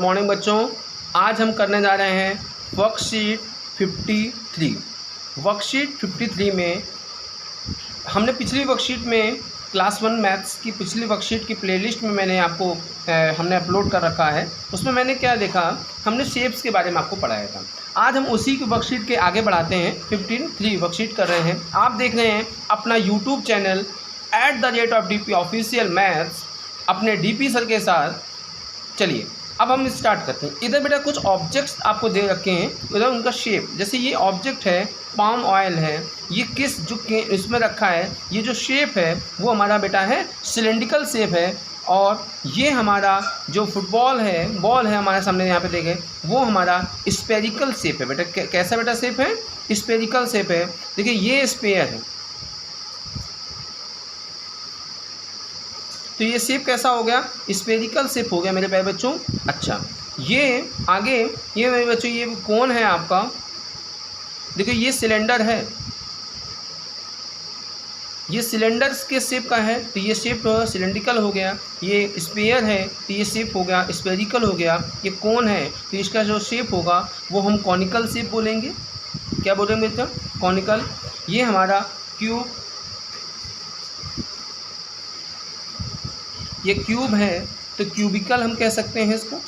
Morning बच्चों। आज हम करने जा रहे हैं वर्कशीट 53। वर्कशीट 53 में हमने पिछली वर्कशीट में क्लास 1 मैथ्स की पिछली वर्कशीट की प्लेलिस्ट में मैंने आपको हमने अपलोड कर रखा है। उसमें मैंने क्या देखा, हमने शेप्स के बारे में आपको पढ़ाया था। आज हम उसी की वर्कशीट के आगे बढ़ाते हैं। 53 वर्कशीट कर रहे हैं। आप देख रहे हैं अपना YouTube channel @DP official maths अपने DP सर के साथ। चलिए अब हम स्टार्ट करते हैं। इधर बेटा कुछ ऑब्जेक्ट्स आपको दे रखे हैं, उधर उनका शेप। जैसे ये ऑब्जेक्ट है, पाम ऑयल है, ये किस जो इसमें रखा है, ये जो शेप है वो हमारा बेटा है सिलेंड्रिकल शेप है। और ये हमारा जो फुटबॉल है, बॉल है हमारे सामने यहाँ पे देखें, वो हमारा स्पेरिकल शेप है। बेटा कैसा बेटा शेप है? स्पेरिकल शेप है। देखिए ये स्पेयर है, तो ये शेप कैसा हो गया? स्पेरिकल शेप हो गया मेरे प्यारे बच्चों। अच्छा, ये आगे ये मेरे बच्चों ये कौन है आपका? देखिए ये सिलेंडर है, ये सिलेंडर्स के शेप का है, तो ये शेप सिलेंड्रिकल हो गया। ये स्पेयर है तो ये शेप हो गया स्पेरिकल हो गया। ये कौन है तो इसका जो शेप होगा वो हम कॉनिकल शेप बोलेंगे। क्या बोलेंगे बेटा? कॉनिकल। ये हमारा क्यूब, ये क्यूब है तो क्यूबिकल हम कह सकते हैं इसको।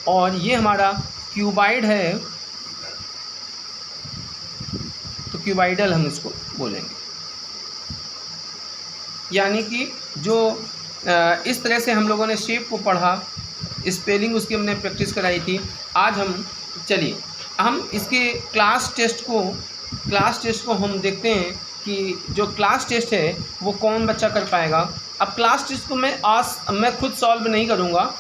और ये हमारा क्यूबाइड है तो क्यूबाइडल हम इसको बोलेंगे। यानी कि जो इस तरह से हम लोगों ने शेप को पढ़ा, स्पेलिंग उसकी हमने प्रैक्टिस कराई थी। आज हम चलिए हम इसके क्लास टेस्ट को हम देखते हैं कि जो क्लास टेस्ट है वो कौन बच्चा कर पाएगा। अब क्लास टेस्ट को मैं खुद सॉल्व नहीं करूँगा,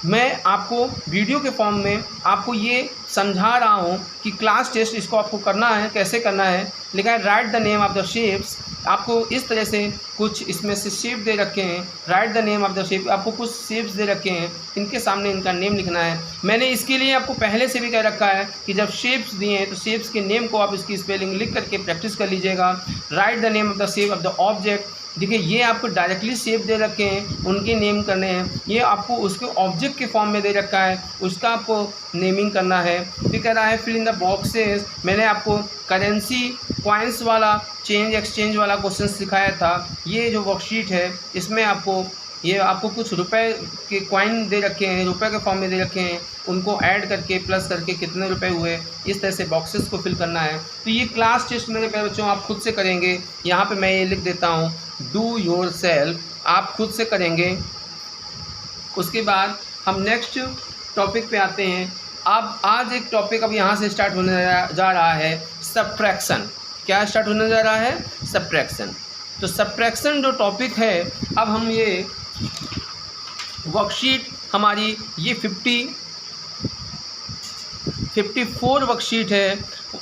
मैं आपको वीडियो के फॉर्म में आपको ये समझा रहा हूँ कि क्लास टेस्ट इसको आपको करना है, कैसे करना है। लिखा है right the name of the shapes. आपको इस तरह से कुछ इसमें से शेप दे रखे हैं। Right the name of the shape, आपको कुछ शेप्स दे रखे हैं, इनके सामने इनका नेम लिखना है। मैंने इसके लिए आपको पहले से भी कह रखा है कि जब शेप्स दिए हैं तो शेप्स के नेम को आप इसकी स्पेलिंग लिख करके प्रैक्टिस कर लीजिएगा। Right the name of the shape of the object. देखिए ये आपको डायरेक्टली शेप दे रखे हैं, उनके नेम करने हैं। ये आपको उसके ऑब्जेक्ट के फॉर्म में दे रखा है, उसका आपको नेमिंग करना है। फिर कह रहा है फिल इन द बॉक्सेस। मैंने आपको करेंसी कॉइन्स वाला चेंज एक्सचेंज वाला क्वेश्चन सिखाया था। ये जो वर्कशीट है इसमें आपको कुछ रुपए के कॉइन दे रखे हैं, रुपए के फॉर्म में दे रखे हैं, उनको ऐड करके प्लस करके कितने रुपए हुए, इस तरह से बॉक्सेस को फिल करना है। तो ये क्लास टेस्ट मेरे प्यारे बच्चों आप खुद से करेंगे। यहाँ पे मैं ये लिख देता हूँ, डू योर सेल्फ, आप खुद से करेंगे। उसके बाद हम नेक्स्ट टॉपिक पे आते हैं। अब आज एक टॉपिक अब यहाँ से स्टार्ट होने जा रहा है, सब्ट्रैक्शन। क्या स्टार्ट होने जा रहा है? सब्ट्रैक्शन। तो सब्ट्रैक्शन जो टॉपिक है, अब हम ये वर्कशीट हमारी ये 54 वर्कशीट है,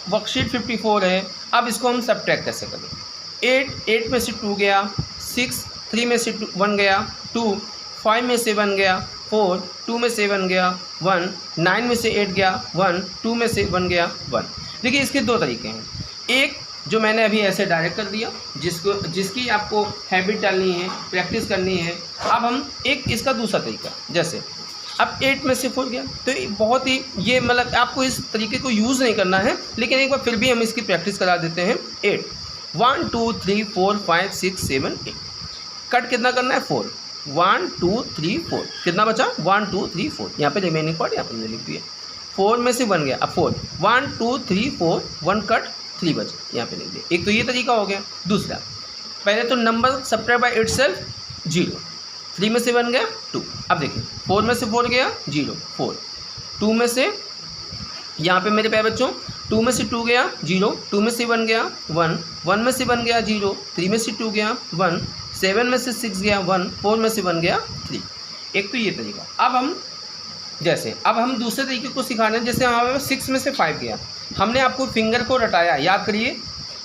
वर्कशीट 54 है। अब इसको हम सब्ट्रैक्ट कैसे करें? 8 में से 2 गया, 6 3 में से 1 गया, 2 5 में से 1 गया, 4 2 में से 1 गया, 1 9 में से 8 गया, 1 2 में से 1 गया, 1। देखिए इसके दो तरीके हैं। एक जो मैंने अभी ऐसे डायरेक्ट कर दिया, जिसकी आपको हैबिट डालनी है, प्रैक्टिस करनी है। अब हम एक इसका दूसरा तरीका, जैसे अब 8 में से 4 गया, तो बहुत ही ये मतलब आपको इस तरीके को यूज़ नहीं करना है, लेकिन एक बार फिर भी हम इसकी प्रैक्टिस करा देते हैं। 8 1 2 3 4 5 6 7 8। कट कितना करना है? 4 1 2 3 4। कितना बचा? 1 2 3 4। यहाँ पे रिमेनिंग पार्ट यहाँ पर मैंने लिख दिया। 4 में से 1 गया, अब 4 1 2 3 4 1 कट 3 बचे, यहाँ पे लिख दिया। एक तो ये तरीका हो गया। दूसरा, पहले तो नंबर सब्ट्रैक्ट बाय इटसेल्फ 0। 3 में से 1 गया 2। अब देखिए 4 में से 4 गया 0 4। 2 में से यहाँ पे मेरे प्यारे बच्चों 2 में से 2 गया 0, 2 में से 1 गया 1, 1 में से 1 गया 0, 3 में से 2 गया 1, 7 में से 6 गया 1, 4 में से 1 गया 3। एक तो ये तरीका। अब हम दूसरे तरीके को सिखा रहे हैं। जैसे हमारे 6 में से 5 गया, हमने आपको फिंगर को रटाया, याद करिए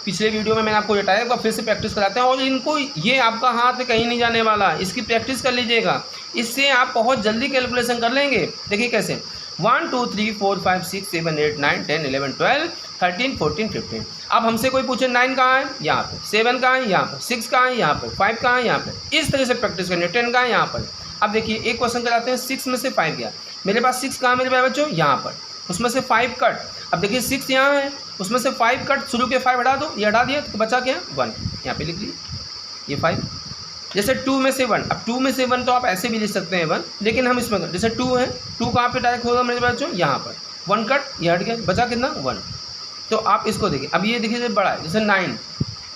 पिछले वीडियो में मैंने आपको रटाया, एक बार फिर से प्रैक्टिस कराते हैं। और इनको ये आपका हाथ कहीं नहीं जाने वाला, इसकी प्रैक्टिस कर लीजिएगा, इससे आप बहुत जल्दी कैलकुलेशन कर लेंगे। देखिए कैसे, 1 2 3 4 5 6 7 8 9 10 11 12 13 14 15। अब हमसे कोई पूछे 9 कहाँ है? यहाँ पर। 7 कहाँ है? यहाँ पर। 6 कहाँ है? यहाँ पर। 5 कहाँ है? यहाँ पर। इस तरह से प्रैक्टिस करनी है। 10 कहाँ है? यहाँ पर। अब देखिए एक क्वेश्चन कराते हैं, 6 में से 5 गया, मेरे पास 6 कहाँ मेरे प्यारे बच्चों, यहाँ पर, उसमें से 5 कट। अब देखिए 6 यहाँ है, उसमें से 5 कट, शुरू के 5 हटा दो, ये हटा दिया तो बचा क्या, 1, यहाँ पे लिख लीजिए ये 5। जैसे 2 में से 1, अब 2 में से 1 तो आप ऐसे भी लिख सकते हैं 1, लेकिन हम इसमें जैसे 2 है, 2 कहाँ पे डायरेक्ट होगा मेरे बच्चों, यहाँ पर, 1 कट, ये हट गया, बचा कितना, 1। तो आप इसको देखिए, अब ये देखिए बड़ा है, जैसे 9,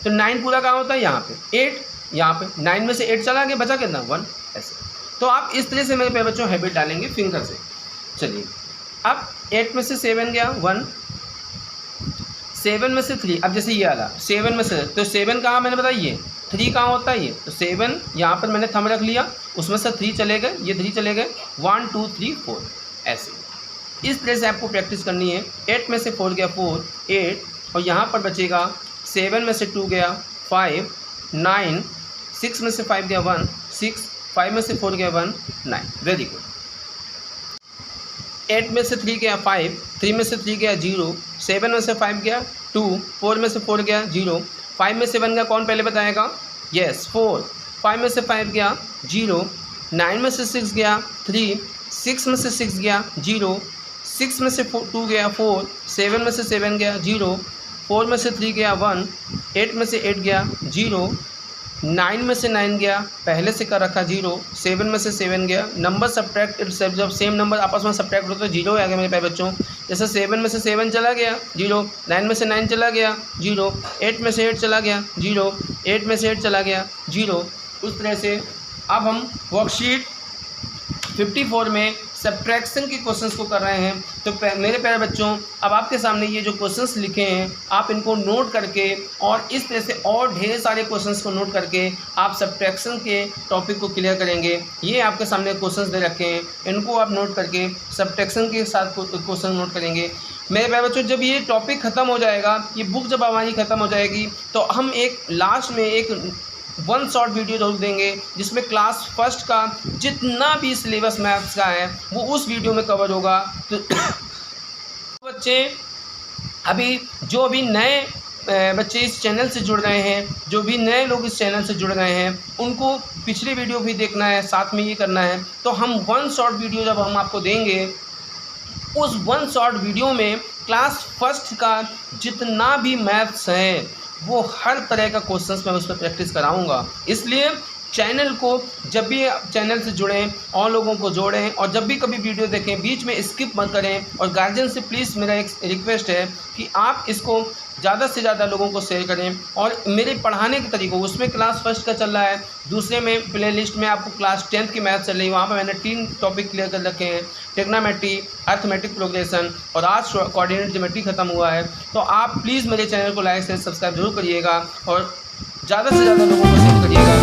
तो 9 पूरा कहाँ होता है, यहाँ पे, 8 यहाँ पे, 9 में से 8 चला गया, बचा कितना, 1, ऐसे। तो आप इस तरह से मेरे प्यारे बच्चों हैबिट डालेंगे फिंगर से। चलिए अब 8 में से 7 गया, 1, 7 में से 3, अब जैसे ये आला 7 में से, तो 7 कहाँ मैंने बताया, ये 3 कहाँ होता है, ये तो 7 यहाँ पर मैंने थंब रख लिया, उसमें से 3 चले गए, ये 3 चले गए, 1 2 3 4, ऐसे। इस तरह से आपको प्रैक्टिस करनी है। 8 में से 4 गया 4, 8, और यहाँ पर बचेगा 7 में से 2 गया 5, 9, 6 में से 5 गया 1, 6, 5 में से 4 गया 1, 9, वेरी गुड। 8 में से 3 गया 5, 3 में से 3 गया 0, 7 में से 5 गया 2, 4 में से 4 गया 0, 5 में से 1 गया, कौन पहले बताएगा, यस 4, 5 में से 5 गया 0, 9 में से 6 गया 3, 6 में से 6 गया 0, 6 में से 2 गया 4, 7 में से 7 गया 0, 4 में से 3 गया 1, 8 में से 8 गया 0, 9 में से 9 गया, पहले से कर रखा 0, 7 में से 7 गया, नंबर सब्ट्रैक्ट इटसेल्फ, जब सेम नंबर आपस में सब्ट्रैक्ट होता है 0 आ गया मेरे प्यारे बच्चों। जैसे 7 में से 7 चला गया 0, 9 में से 9 चला गया 0, 8 में से 8 चला गया 0, 8 में से 8 चला गया 0। उस तरह से अब हम वर्कशीट 54 में सब्ट्रैक्शन के क्वेश्चंस को कर रहे हैं। तो मेरे प्यारे बच्चों, अब आपके सामने ये जो क्वेश्चंस लिखे हैं, आप इनको नोट करके और इस तरह से और ढेर सारे क्वेश्चंस को नोट करके आप सब्ट्रैक्शन के टॉपिक को क्लियर करेंगे। ये आपके सामने क्वेश्चंस दे रखे हैं, इनको आप नोट करके सब्ट्रैक्शन के साथ क्वेश्चन नोट करेंगे। मेरे प्यारे बच्चों, जब ये टॉपिक ख़त्म हो जाएगा, ये बुक जब हमारी ख़त्म हो जाएगी, तो हम एक लास्ट में एक 1 शॉर्ट वीडियो जरूर देंगे, जिसमें क्लास फर्स्ट का जितना भी सिलेबस मैथ्स का है वो उस वीडियो में कवर होगा। तो बच्चे जो भी नए बच्चे इस चैनल से जुड़ रहे हैं, जो भी नए लोग इस चैनल से जुड़ रहे हैं, उनको पिछले वीडियो भी देखना है, साथ में ये करना है। तो हम 1 शॉर्ट वीडियो जब हम आपको देंगे, उस 1 शॉर्ट वीडियो में क्लास फर्स्ट का जितना भी मैथ्स है वो हर तरह का क्वेश्चंस मैं उस पर प्रैक्टिस कराऊंगा। इसलिए चैनल को जब भी चैनल से जुड़ें और लोगों को जोड़ें, और जब भी कभी वीडियो देखें बीच में स्किप मत करें। और गार्जियन से प्लीज़ मेरा एक रिक्वेस्ट है कि आप इसको ज़्यादा से ज़्यादा लोगों को शेयर करें। और मेरे पढ़ाने के तरीक़ों, उसमें क्लास फर्स्ट का चल रहा है, दूसरे में प्ले लिस्ट में आपको क्लास 10th की मैथ चल रही है, वहाँ पर मैंने 3 टॉपिक क्लियर कर रखे हैं, ट्रिग्नोमेट्री, अर्थमेटिक प्रोग्रेशन, और आज कोऑर्डिनेट ज्योमेट्री खत्म हुआ है। तो आप प्लीज़ मेरे चैनल को लाइक शेयर सब्सक्राइब जरूर करिएगा और ज़्यादा से ज़्यादा लोगों को शेयर करिएगा।